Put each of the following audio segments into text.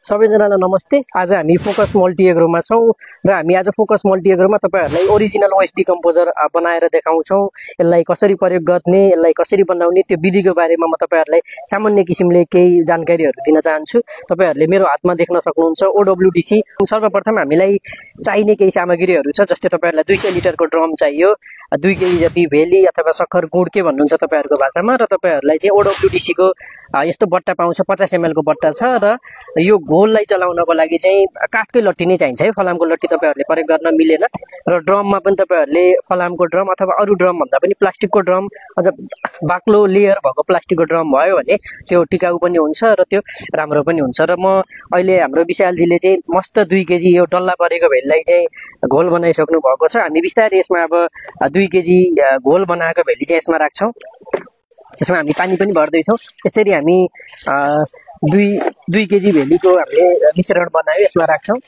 सबैजनालाई नमस्ते। आज हामी फोकस मल्टिएग्रोमा छौँ र हामी आज फोकस मल्टिएग्रोमा तपाईहरुलाई ओरिजिनल वेस्ट डिकम्पोजर बनाएर देखाउँछौँ। यसलाई कसरी प्रयोग गर्ने, यसलाई कसरी बनाउने त्यो विधिको बारेमा म तपाईहरुलाई सामान्य किसिमले केही जानकारीहरु दिन चाहन्छु। तपाईहरुले मेरो हातमा देख्न सक्नुहुन्छ OWDC। सर्वप्रथम हामीलाई चाहिने केही सामग्रीहरु छ, जस्तै तपाईहरुलाई 200 लिटरको ड्रम चाहियो, 2 केजी जति भेली अथवा सक्खर गुड के भन्नुहुन्छ तपाईहरुको भाषामा, र तपाईहरुलाई चाहिँ OWDC को यस्तो बट्टा पाउँछ, 50 ml को बट्टा छ। र यो घोललाई चलाउनको लागि चाहिँ काठकै लट्ठी नै चाहिन्छ है। फलामको लट्ठी तपाईहरुले प्रयोग गर्न मिलेन। र ड्रममा पनि तपाईहरुले फलामको ड्रम अथवा अरु ड्रम भन्दा पनि प्लास्टिकको ड्रम अझ बाक्लो लेयर भएको प्लास्टिकको ड्रम भयो भने त्यो टिकाउ पनि हुन्छ र त्यो राम्रो पनि हुन्छ। र म अहिले हाम्रो विशालजीले चाहिँ मस्त 2 केजी यो डल्ला परेको भेललाई चाहिँ घोल बनाइसक्नु भएको छ। हामी बिस्तारै यसमा अब 2 केजी घोल बनाएको भेली चाहिँ यसमा राख्छौं। यसमा हामी पानी पनि भर्दै छौं। यसरी हामी 2 केजी भेलीको हामीले मिश्रण बनायो, यसमा राख्छौं।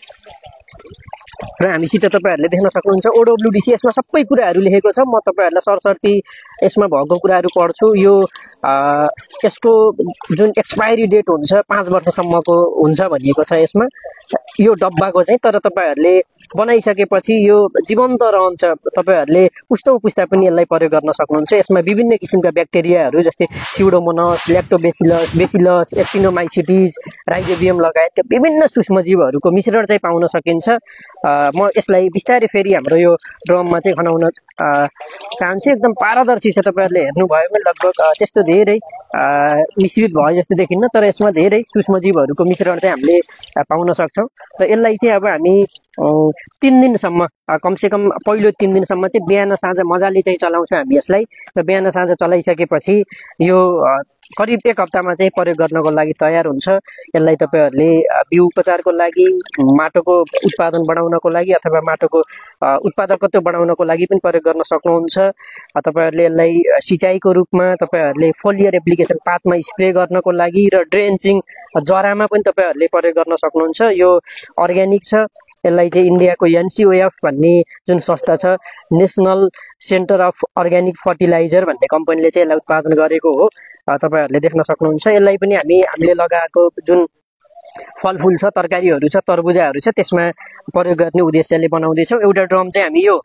र हामीसित तपाईहरुले देख्न सक्नुहुन्छ OWDC, यसमा सबै कुराहरु लेखेको छ। म तपाईहरुलाई सरसर्ती यसमा भएको कुराहरु पढ्छु। यो यसको जुन एक्सपायरी डेट हुन्छ 5 वर्षसम्मको हुन्छ भनिएको छ यसमा यो डब्बाको चाहिँ। तर तपाईहरुले बनाइसकेपछि यो जीवन्त रहन्छ। तपाईहरुले पुस्तौं पुस्ता पनि यसलाई प्रयोग गर्न सक्नुहुन्छ। यसमा विभिन्न किसिमका ब्याक्टेरियाहरु जस्तै स्युडोमोनास, ल्याक्टोबेसिलस, बेसिलस, एक्टिनोमाइसिटिस, राइजोबियम लगायत विभिन्न सूक्ष्मजीवहरुको मिश्रण चाहिँ पाउन सकिन्छ। म यसलाई बिस्तारै फेरि हाम्रो यो ड्रममा चाहिँ खनाउन चाहन्छु। एकदम पारदर्शी छ। तपाईहरुले हेर्नुभयो भने लगभग त्यस्तो धेरै मिश्रित भयो जस्तो देखिन्न, तर यसमा धेरै सूक्ष्मजीवहरुको मिश्रण चाहिँ हामीले पाउन सक्छौं। र यसलाई चाहिँ अब हामी 3 दिनसम्म कमसेकम पहिलो 3 दिनसम्म चाहिँ बिहान साँझ मजाले चाहिँ चलाउँछौं हामी यसलाई। र बिहान साँझ चलाइसकेपछि यो करिब 1 हप्तामा चाहिँ प्रयोग गर्नको लागि तयार हुन्छ। यसलाई तपाईहरुले बिउ उपचारको लागि, माटोको उत्पादन बढाउनको लागि अथवा माटोको उत्पादकत्व बढाउनको लागि पनि प्रयोग गर्न सक्नुहुन्छ। तपाईहरुले यसलाई सिँचाइको रूपमा, तपाईहरुले फोलियर एप्लिकेसन पातमा स्प्रे गर्नको लागि र ड्रेन्चिङ जरामा पनि तपाईहरुले प्रयोग गर्न सक्नुहुन्छ। यो अर्ग्यानिक छ। यसलाई चाहिँ इन्डियाको NCOF भन्ने जुन संस्था छ, national centre of organic fertiliser भन्ने कम्पनीले चाहिँ यसलाई उत्पादन गरेको हो। तपाईहरुले देख्न सक्नुहुन्छ। यसलाई पनि हामीले लगाएको जुन फलफुल छ, तरकारीहरु छ, तरबुजाहरु छ, त्यसमा प्रयोग गर्ने उद्देश्यले बनाउँदै छौं। एउटा ड्रम चाहिँ हामी यो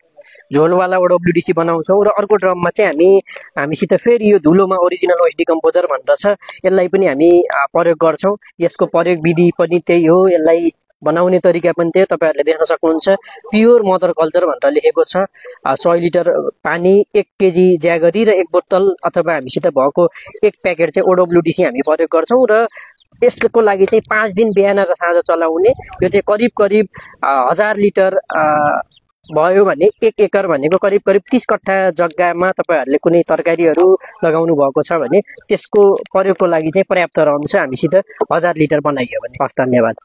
झोलवाला OWDC बनाउँछौं र अर्को ड्रममा चाहिँ हामीसित फेरि यो धुलोमा ओरिजिनल वेस्ट डिकम्पोजर भनेर छ, यसलाई पनि हामी प्रयोग गर्छौं। यसको प्रयोग विधि पनि त्यही हो, यसलाई बनाउने तरिका पनि त्यही तपाईहरुले देख्न सक्नुहुन्छ। प्योर मदर कल्चर भनेर लेखेको छ। 100 लिटर पानी, 1 केजी ज्यागरी र 1 बोतल अथवा हामीसित भएको 1 प्याकेट चाहिँ OWDC हामी प्रयोग गर्छौं। र यसको लागि चाहिँ 5 दिन बिहान र साँझ चलाउने। यो चाहिँ करिब 1000 लिटर भयो भने 1 एकर भनेको करिब 30 कट्ठा जग्गामा तपाईहरुले कुनै तरकारीहरु लगाउनु भएको छ भने त्यसको प्रयोगको लागि चाहिँ पर्याप्त रहन्छ। हामीसित 1000 लिटर बनाइयो भने। हस्, धन्यवाद।